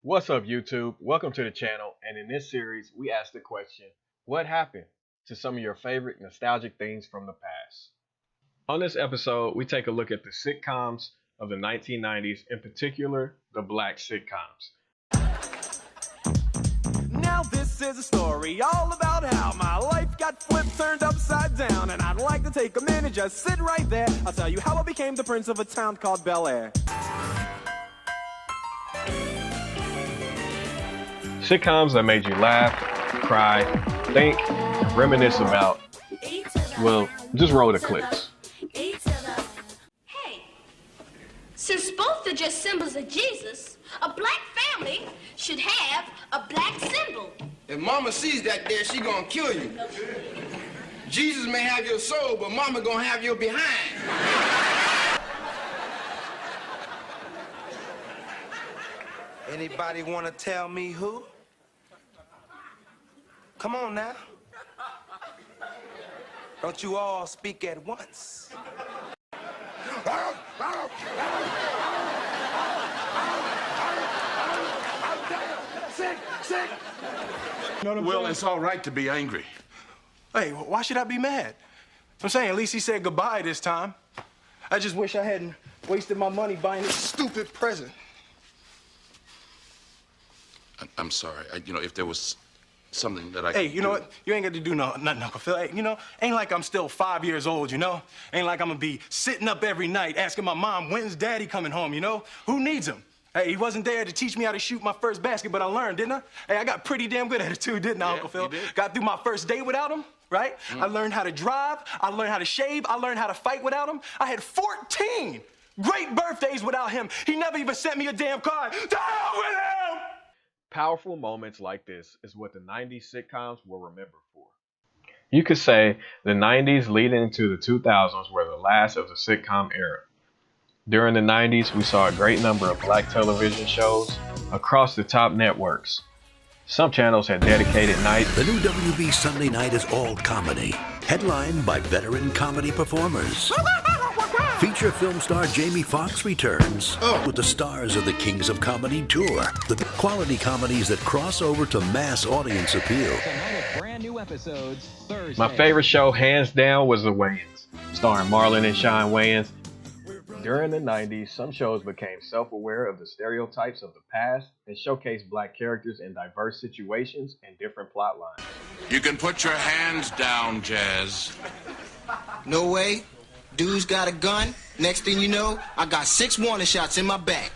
What's up, YouTube? Welcome to the channel, and in this series, we ask the question, what happened to some of your favorite nostalgic things from the past? On this episode, we take a look at the sitcoms of the 1990s, in particular, the Black Sitcoms. Now this is a story all about how my life got flipped, turned upside down, and I'd like to take a minute, just sit right there. I'll tell you how I became the prince of a town called Bel Air. Sitcoms that made you laugh, cry, think, and reminisce about, well, just roll the clips. Hey, since both are just symbols of Jesus, a black family should have a black symbol. If mama sees that there, she gonna kill you. Jesus may have your soul, but mama gonna have your behind. Anybody want to tell me who? Come on now. Don't you all speak at once. Sick. Well, it's all right to be angry. Hey, why should I be mad? I'm saying at least he said goodbye this time. I just wish I hadn't wasted my money buying this stupid present. I'm sorry. If there was something that I Hey, could you know do. what? You ain't got to do nothing, Uncle Phil. Hey, ain't like I'm still 5 years old, Ain't like I'm gonna be sitting up every night asking my mom, when's daddy coming home, Who needs him? Hey, he wasn't there to teach me how to shoot my first basket, but I learned, didn't I? Hey, I got pretty damn good at it too, didn't I, Yeah, Uncle Phil? you did. Got through my first day without him, right? I learned how to drive, I learned how to shave, I learned how to fight without him. I had 14 great birthdays without him. He never even sent me a damn card. To hell with him! Powerful moments like this is what the 90s sitcoms were remembered for. You could say the 90s leading into the 2000s were the last of the sitcom era. During the 90s, we saw a great number of black television shows across the top networks. Some channels had dedicated nights. The new WB Sunday night is all comedy, headlined by veteran comedy performers. Feature film star Jamie Foxx returns with the stars of the Kings of Comedy Tour, the quality comedies that cross over to mass audience appeal. Brand new episodes Thursday. My favorite show, hands down, was The Wayans, starring Marlon and Shawn Wayans. During the 90s, some shows became self-aware of the stereotypes of the past and showcased black characters in diverse situations and different plot lines. You can put your hands down, Jazz. No way. Dude's got a gun. Next thing you know, I got 6 warning shots in my back.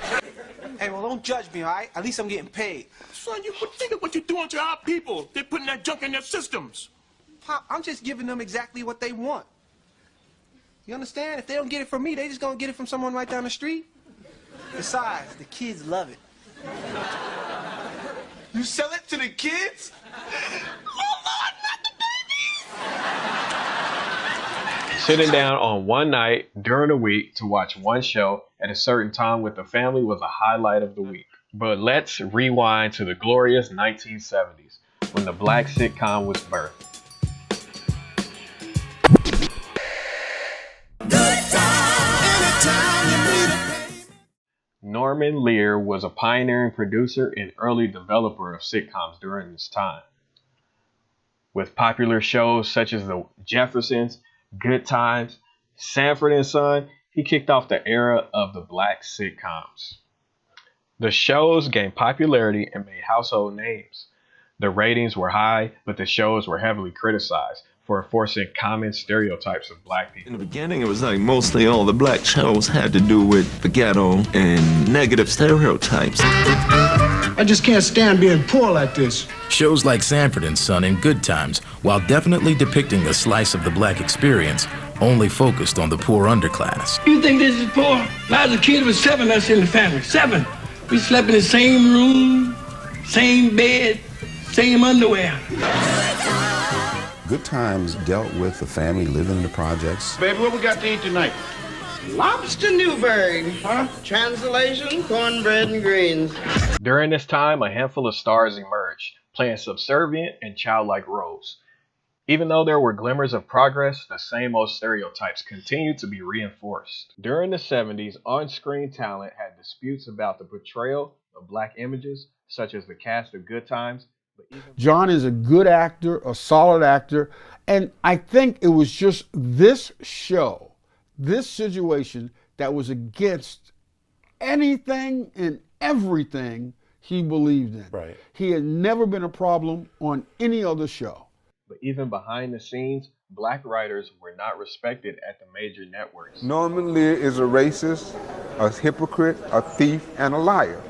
Hey, well, don't judge me, all right? At least I'm getting paid. Son, you think of what you're doing to our people. They're putting that junk in their systems. Pop, I'm just giving them exactly what they want. You understand? If they don't get it from me, they just gonna get it from someone right down the street. Besides, the kids love it. You sell it to the kids? Oh, Lord, not the babies! Sitting down on one night during the week to watch one show at a certain time with the family was a highlight of the week. But let's rewind to the glorious 1970s when the black sitcom was birthed. Norman Lear was a pioneering producer and early developer of sitcoms during this time. With popular shows such as The Jeffersons, Good Times, Sanford and Son, he kicked off the era of the black sitcoms. The shows gained popularity and made household names. The ratings were high, but the shows were heavily criticized for enforcing common stereotypes of black people. In the beginning, it was like mostly all the black shows had to do with the ghetto and negative stereotypes. I just can't stand being poor like this. Shows like Sanford and Son and Good Times, while definitely depicting a slice of the black experience, only focused on the poor underclass. You think this is poor? When I was a kid, it was 7 of us in the family. 7. We slept in the same room, same bed, same underwear. Good Times dealt with the family living in the projects. Baby, what we got to eat tonight? Lobster Newburgh. Huh? Translation, cornbread and greens. During this time, a handful of stars emerged, playing subservient and childlike roles. Even though there were glimmers of progress, the same old stereotypes continued to be reinforced. During the 70s, on-screen talent had disputes about the portrayal of black images, such as the cast of Good Times. John is a good actor, a solid actor, and I think it was just this show, this situation, that was against anything and everything he believed in. Right. He had never been a problem on any other show. But even behind the scenes, black writers were not respected at the major networks. Norman Lear is a racist, a hypocrite, a thief, and a liar.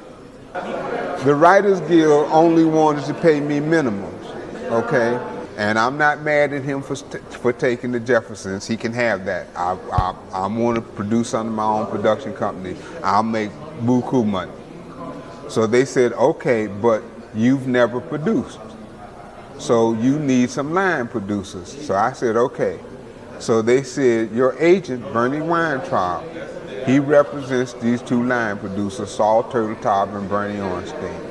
The Writers Guild only wanted to pay me minimums, okay? And I'm not mad at him for taking the Jeffersons. He can have that. I want to produce under my own production company. I'll make buku money. So they said, okay, but you've never produced. So you need some line producers. So I said, okay. So they said, your agent, Bernie Weintraub, he represents these two line producers, Saul Turtletop and Bernie Ornstein.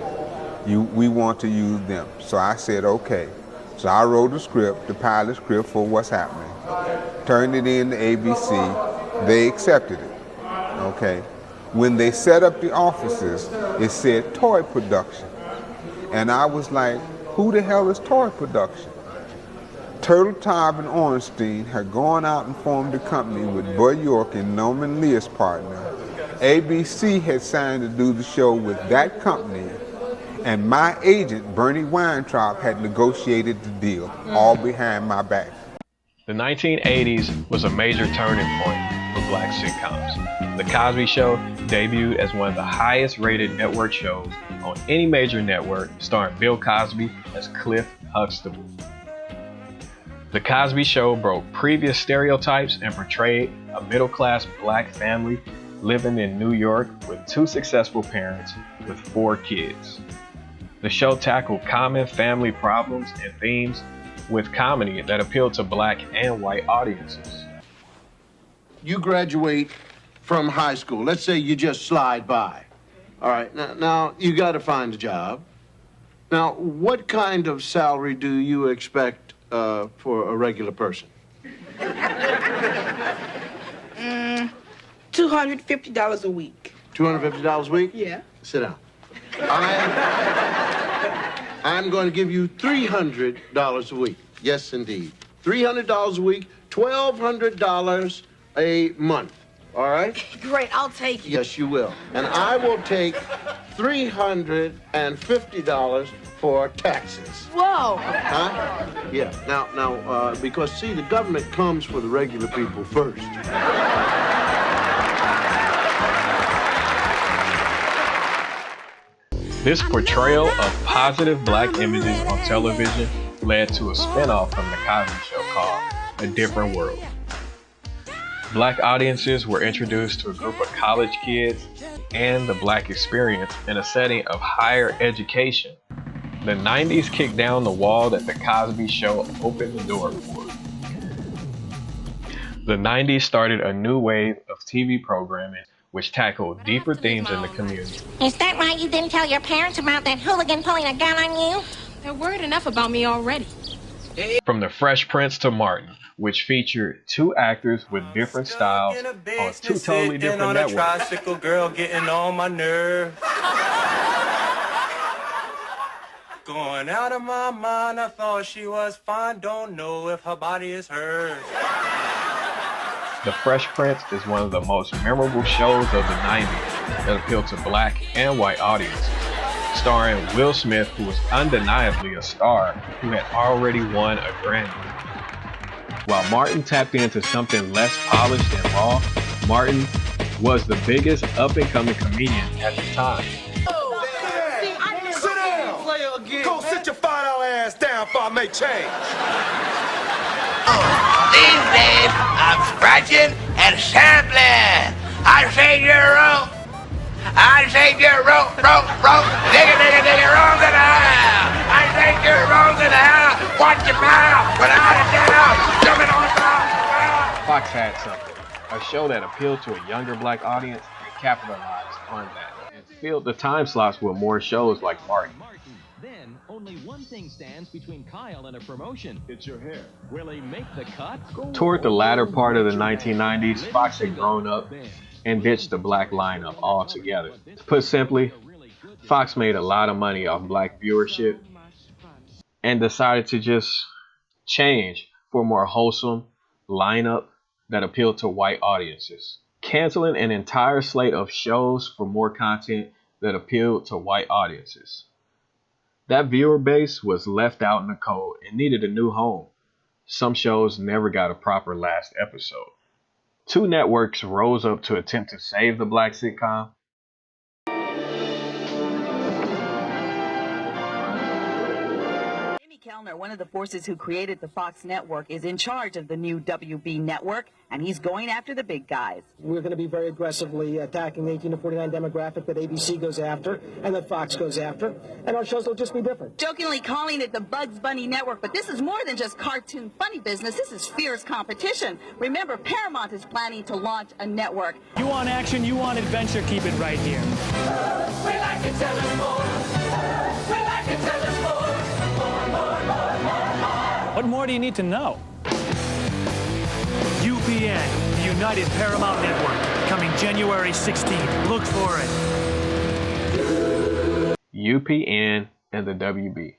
We want to use them. So I said, okay. So I wrote a script, the pilot script for what's happening. Turned it in to ABC. They accepted it, okay. When they set up the offices, it said toy production. And I was like, who the hell is toy production? Turtletop and Ornstein had gone out and formed a company with Bud York and Norman Lear's partner. ABC had signed to do the show with that company, and my agent, Bernie Weintraub, had negotiated the deal, all behind my back. The 1980s was a major turning point for black sitcoms. The Cosby Show debuted as one of the highest rated network shows on any major network, starring Bill Cosby as Cliff Huxtable. The Cosby Show broke previous stereotypes and portrayed a middle-class black family living in New York with two successful parents with 4 kids. The show tackled common family problems and themes with comedy that appealed to black and white audiences. You graduate from high school. Let's say you just slide by. All right, now you got to find a job. Now, what kind of salary do you expect for a regular person? $250 a week. $250 a week? Yeah. Sit down. I'm going to give you $300 a week. Yes, indeed. $300 a week, $1,200 a month. All right? Great, I'll take it. Yes, you will. And I will take $350 for taxes. Whoa. Huh? Yeah. Now, because, see, the government comes for the regular people first. This portrayal of positive black images on television led to a spinoff from The Cosby Show called A Different World. Black audiences were introduced to a group of college kids and the black experience in a setting of higher education. The 90s kicked down the wall that The Cosby Show opened the door for. The 90s started a new wave of TV programming which tackled deeper themes in the community. Is that why you didn't tell your parents about that hooligan pulling a gun on you? They're worried enough about me already. From The Fresh Prince to Martin, which featured 2 actors with different styles on 2 totally different on networks. A tricycle girl getting on my nerves. Going out of my mind, I thought she was fine. Don't know if her body is hers. The Fresh Prince is one of the most memorable shows of the 90s that appealed to black and white audiences, starring Will Smith, who was undeniably a star who had already won a Grammy. While Martin tapped into something less polished and raw, Martin was the biggest up-and-coming comedian at the time. Sit down! Go sit your $5 ass down before I make change. These days, I'm scratching and sampling. I say you're wrong. I say you're wrong, digga, wrong in the house. I say you're wrong in the house. Watch your mouth, without a doubt. Jumping on top. Fox had something, a show that appealed to a younger black audience and capitalized on that, and filled the time slots with more shows like Martin. Then only one thing stands between Kyle and a promotion. It's your hair. Will he make the cut? Toward the latter part of the 1990s, Fox had grown up and ditched the black lineup altogether. To put simply, Fox made a lot of money off black viewership and decided to just change for a more wholesome lineup that appealed to white audiences, canceling an entire slate of shows for more content that appealed to white audiences. That viewer base was left out in the cold and needed a new home. Some shows never got a proper last episode. Two networks rose up to attempt to save the black sitcom. Kellner, one of the forces who created the Fox network, is in charge of the new WB network, and he's going after the big guys. We're going to be very aggressively attacking the 18 to 49 demographic that ABC goes after and that Fox goes after, and our shows will just be different. Jokingly calling it the Bugs Bunny Network, but this is more than just cartoon funny business. This is fierce competition. Remember, Paramount is planning to launch a network. You want action, you want adventure, keep it right here. We like to tell us more. We like to tell us more. What more do you need to know? UPN, the United Paramount Network, coming January 16th. Look for it. UPN and the WB.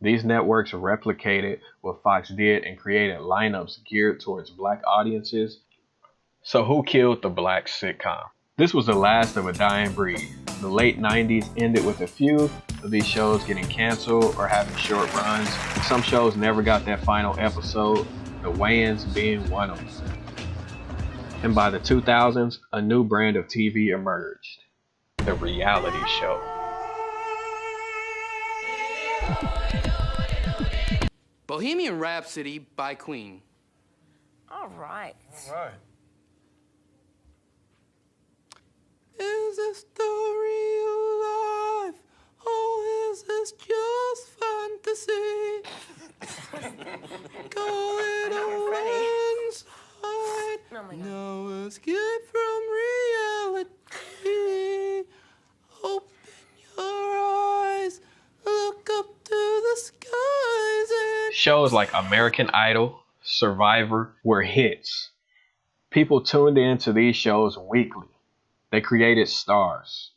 These networks replicated what Fox did and created lineups geared towards black audiences. So who killed the black sitcom? This was the last of a dying breed. The late 90s ended with a few of these shows getting canceled or having short runs. Some shows never got that final episode, the Wayans being one of them. And by the 2000s, a new brand of TV emerged, the reality show. Bohemian Rhapsody by Queen. All right. All right. Is this the real life? Oh, is this just fantasy? Going on inside. No escape from reality. Open your eyes. Look up to the skies. Shows like American Idol, Survivor were hits. People tuned into these shows weekly. They created stars.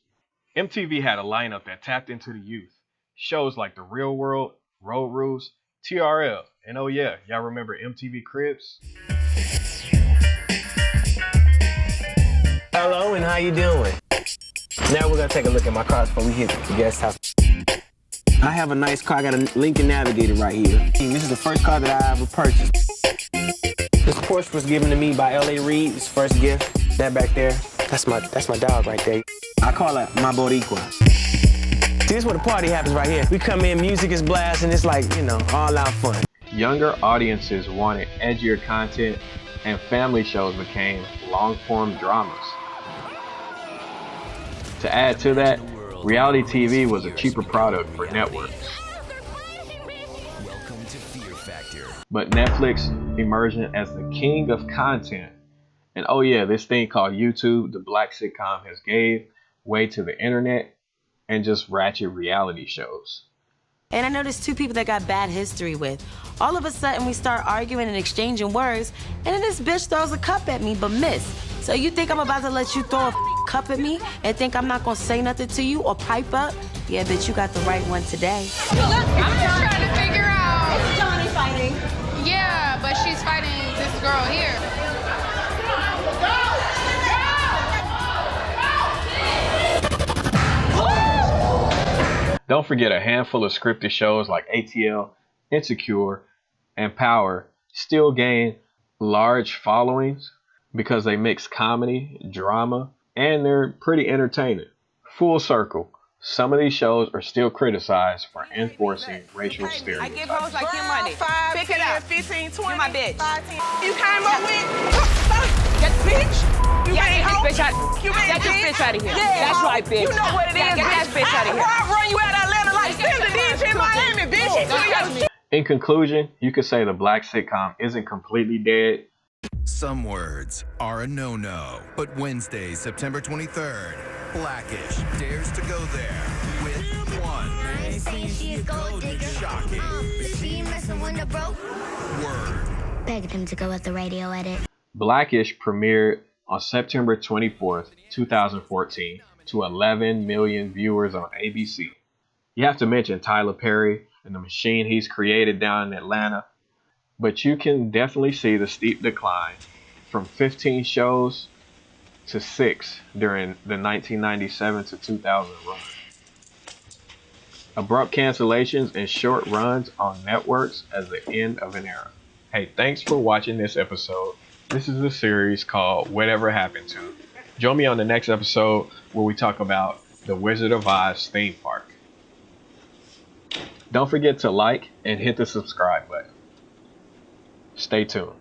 MTV had a lineup that tapped into the youth. Shows like The Real World, Road Rules, TRL, and oh yeah, y'all remember MTV Cribs? Hello, and how you doing? Now we're gonna take a look at my cars before we hit the guest house. I have a nice car. I got a Lincoln Navigator right here. This is the first car that I ever purchased. This Porsche was given to me by L.A. Reid. His first gift. That back there, that's my dog right there. I call it my Boricua. See, this is where the party happens right here. We come in, music is blasting. It's like, you know, all out fun. Younger audiences wanted edgier content, and family shows became long-form dramas. To add to that, reality TV was a cheaper product for networks. But Netflix emerged as the king of content. And oh yeah, this thing called YouTube, the black sitcom, has gave way to the internet and just ratchet reality shows. And I noticed two people that got bad history with. All of a sudden, we start arguing and exchanging words, and then this bitch throws a cup at me, but miss. So you think I'm about to let you throw a cup at me and think I'm not gonna say nothing to you or pipe up? Yeah, bitch, you got the right one today. I'm just trying to figure out. Is Johnny fighting? Yeah, but she's fighting this girl here. Don't forget a handful of scripted shows like ATL, Insecure, and Power still gain large followings because they mix comedy, drama, and they're pretty entertaining. Full circle, some of these shows are still criticized for enforcing racial stereotypes. I give hoes like your money. 5, pick 10, it up. 15, 20. You're my bitch. 5, 10. You came up with that bitch. You get this bitch out. Get this bitch out of here. Yeah, that's right, bitch. You know what it is. Get that bitch out of here. I run you out of Atlanta like Cindy did in Miami, bitch. In conclusion, you could say the black sitcom isn't completely dead. Some words are a no-no, but Wednesday, September 23rd, Blackish dares to go there with one shocking word. Begged him to go with the radio edit. Blackish premiered on September 24th, 2014 to 11 million viewers on ABC. You have to mention Tyler Perry and the machine he's created down in Atlanta, but you can definitely see the steep decline from 15 shows to 6 during the 1997 to 2000 run. Abrupt cancellations and short runs on networks as the end of an era. Hey, thanks for watching this episode. This is a series called Whatever Happened To. Join me on the next episode where we talk about the Wizard of Oz theme park. Don't forget to like and hit the subscribe button. Stay tuned.